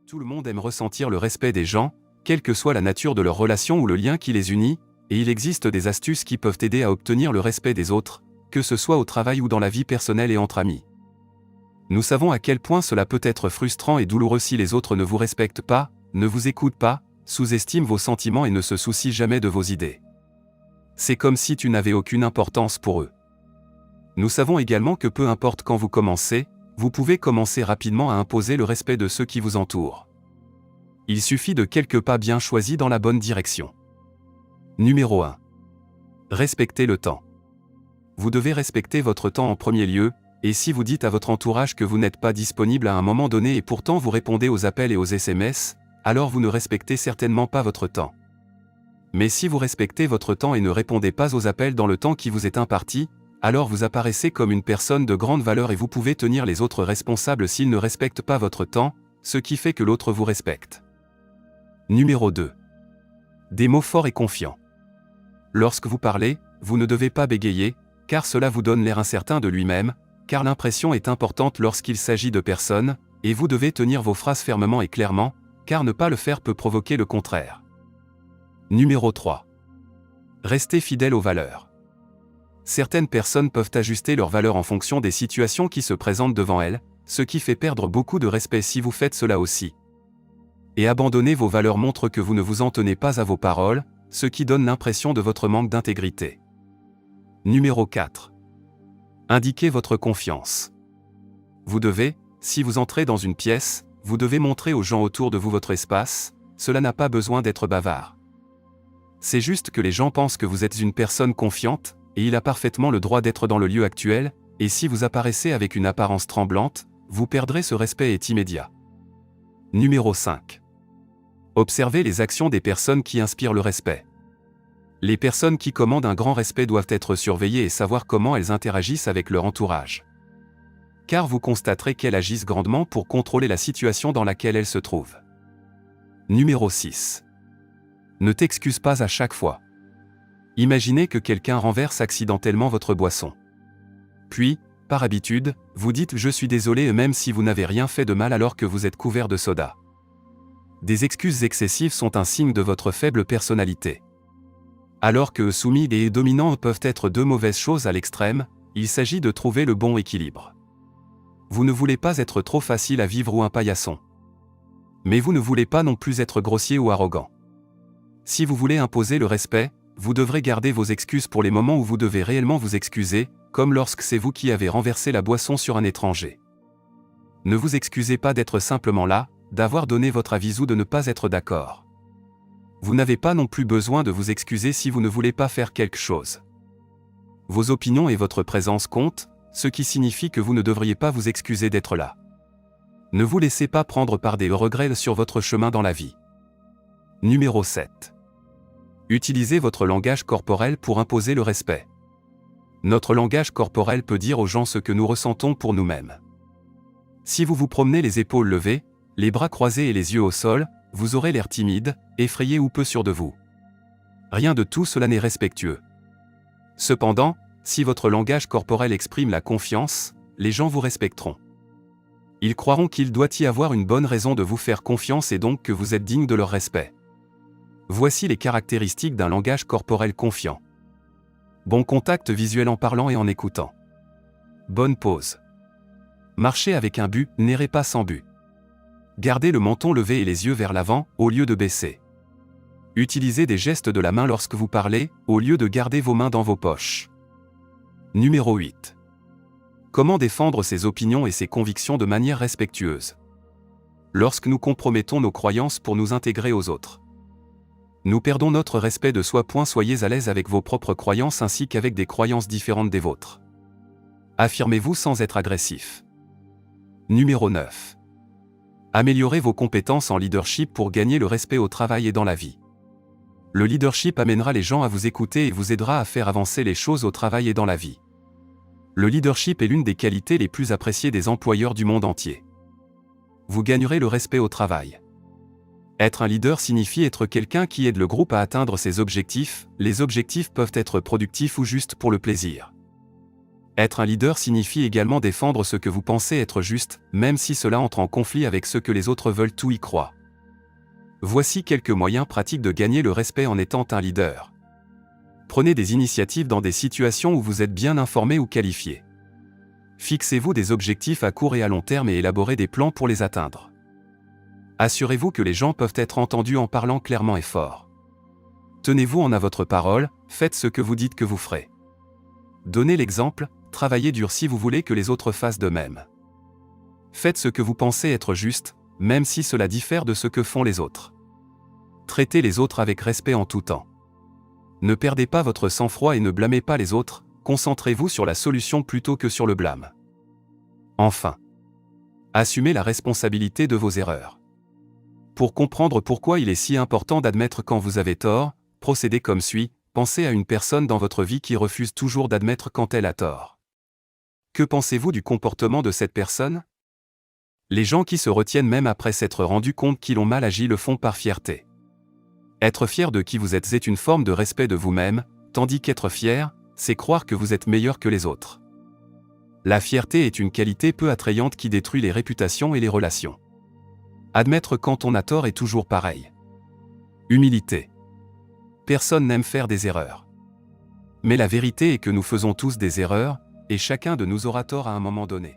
Tout le monde aime ressentir le respect des gens, quelle que soit la nature de leur relation ou le lien qui les unit, et il existe des astuces qui peuvent aider à obtenir le respect des autres, que ce soit au travail ou dans la vie personnelle et entre amis. Nous savons à quel point cela peut être frustrant et douloureux si les autres ne vous respectent pas, ne vous écoutent pas, sous-estiment vos sentiments et ne se soucient jamais de vos idées. C'est comme si tu n'avais aucune importance pour eux. Nous savons également que peu importe quand vous commencez, vous pouvez commencer rapidement à imposer le respect de ceux qui vous entourent. Il suffit de quelques pas bien choisis dans la bonne direction. Numéro 1. Respectez le temps. Vous devez respecter votre temps en premier lieu, et si vous dites à votre entourage que vous n'êtes pas disponible à un moment donné et pourtant vous répondez aux appels et aux SMS, alors vous ne respectez certainement pas votre temps. Mais si vous respectez votre temps et ne répondez pas aux appels dans le temps qui vous est imparti, alors vous apparaissez comme une personne de grande valeur et vous pouvez tenir les autres responsables s'ils ne respectent pas votre temps, ce qui fait que l'autre vous respecte. Numéro 2. Des mots forts et confiants. Lorsque vous parlez, vous ne devez pas bégayer, car cela vous donne l'air incertain de lui-même, car l'impression est importante lorsqu'il s'agit de personnes, et vous devez tenir vos phrases fermement et clairement, car ne pas le faire peut provoquer le contraire. Numéro 3. Restez fidèle aux valeurs. Certaines personnes peuvent ajuster leurs valeurs en fonction des situations qui se présentent devant elles, ce qui fait perdre beaucoup de respect si vous faites cela aussi. Et abandonner vos valeurs montre que vous ne vous en tenez pas à vos paroles, ce qui donne l'impression de votre manque d'intégrité. Numéro 4. Indiquez votre confiance. Vous devez, si vous entrez dans une pièce, vous devez montrer aux gens autour de vous votre espace, cela n'a pas besoin d'être bavard. C'est juste que les gens pensent que vous êtes une personne confiante, et il a parfaitement le droit d'être dans le lieu actuel, et si vous apparaissez avec une apparence tremblante, vous perdrez ce respect est immédiat. Numéro 5. Observez les actions des personnes qui inspirent le respect. Les personnes qui commandent un grand respect doivent être surveillées et savoir comment elles interagissent avec leur entourage. Car vous constaterez qu'elles agissent grandement pour contrôler la situation dans laquelle elles se trouvent. Numéro 6. Ne t'excuse pas à chaque fois. Imaginez que quelqu'un renverse accidentellement votre boisson. Puis, par habitude, vous dites « je suis désolé » même si vous n'avez rien fait de mal alors que vous êtes couvert de soda. Des excuses excessives sont un signe de votre faible personnalité. Alors que soumis et dominant peuvent être deux mauvaises choses à l'extrême, il s'agit de trouver le bon équilibre. Vous ne voulez pas être trop facile à vivre ou un paillasson. Mais vous ne voulez pas non plus être grossier ou arrogant. Si vous voulez imposer le respect, vous devrez garder vos excuses pour les moments où vous devez réellement vous excuser, comme lorsque c'est vous qui avez renversé la boisson sur un étranger. Ne vous excusez pas d'être simplement là, d'avoir donné votre avis ou de ne pas être d'accord. Vous n'avez pas non plus besoin de vous excuser si vous ne voulez pas faire quelque chose. Vos opinions et votre présence comptent, ce qui signifie que vous ne devriez pas vous excuser d'être là. Ne vous laissez pas prendre par des regrets sur votre chemin dans la vie. Numéro 7. Utilisez votre langage corporel pour imposer le respect. Notre langage corporel peut dire aux gens ce que nous ressentons pour nous-mêmes. Si vous vous promenez les épaules levées, les bras croisés et les yeux au sol, vous aurez l'air timide, effrayé ou peu sûr de vous. Rien de tout cela n'est respectueux. Cependant, si votre langage corporel exprime la confiance, les gens vous respecteront. Ils croiront qu'il doit y avoir une bonne raison de vous faire confiance et donc que vous êtes digne de leur respect. Voici les caractéristiques d'un langage corporel confiant. Bon contact visuel en parlant et en écoutant. Bonne pose. Marchez avec un but, n'errez pas sans but. Gardez le menton levé et les yeux vers l'avant, au lieu de baisser. Utilisez des gestes de la main lorsque vous parlez, au lieu de garder vos mains dans vos poches. Numéro 8. Comment défendre ses opinions et ses convictions de manière respectueuse? Lorsque nous compromettons nos croyances pour nous intégrer aux autres, nous perdons notre respect de soi. Soyez à l'aise avec vos propres croyances ainsi qu'avec des croyances différentes des vôtres. Affirmez-vous sans être agressif. Numéro 9. Améliorez vos compétences en leadership pour gagner le respect au travail et dans la vie. Le leadership amènera les gens à vous écouter et vous aidera à faire avancer les choses au travail et dans la vie. Le leadership est l'une des qualités les plus appréciées des employeurs du monde entier. Vous gagnerez le respect au travail. Être un leader signifie être quelqu'un qui aide le groupe à atteindre ses objectifs. Les objectifs peuvent être productifs ou juste pour le plaisir. Être un leader signifie également défendre ce que vous pensez être juste, même si cela entre en conflit avec ce que les autres veulent ou y croient. Voici quelques moyens pratiques de gagner le respect en étant un leader. Prenez des initiatives dans des situations où vous êtes bien informé ou qualifié. Fixez-vous des objectifs à court et à long terme et élaborez des plans pour les atteindre. Assurez-vous que les gens peuvent être entendus en parlant clairement et fort. Tenez-vous en à votre parole, faites ce que vous dites que vous ferez. Donnez l'exemple, travaillez dur si vous voulez que les autres fassent de même. Faites ce que vous pensez être juste, même si cela diffère de ce que font les autres. Traitez les autres avec respect en tout temps. Ne perdez pas votre sang-froid et ne blâmez pas les autres, concentrez-vous sur la solution plutôt que sur le blâme. Enfin, assumez la responsabilité de vos erreurs. Pour comprendre pourquoi il est si important d'admettre quand vous avez tort, procédez comme suit, pensez à une personne dans votre vie qui refuse toujours d'admettre quand elle a tort. Que pensez-vous du comportement de cette personne? Les gens qui se retiennent même après s'être rendus compte qu'ils ont mal agi le font par fierté. Être fier de qui vous êtes est une forme de respect de vous-même, tandis qu'être fier, c'est croire que vous êtes meilleur que les autres. La fierté est une qualité peu attrayante qui détruit les réputations et les relations. Admettre quand on a tort est toujours pareil. Humilité. Personne n'aime faire des erreurs. Mais la vérité est que nous faisons tous des erreurs, et chacun de nous aura tort à un moment donné.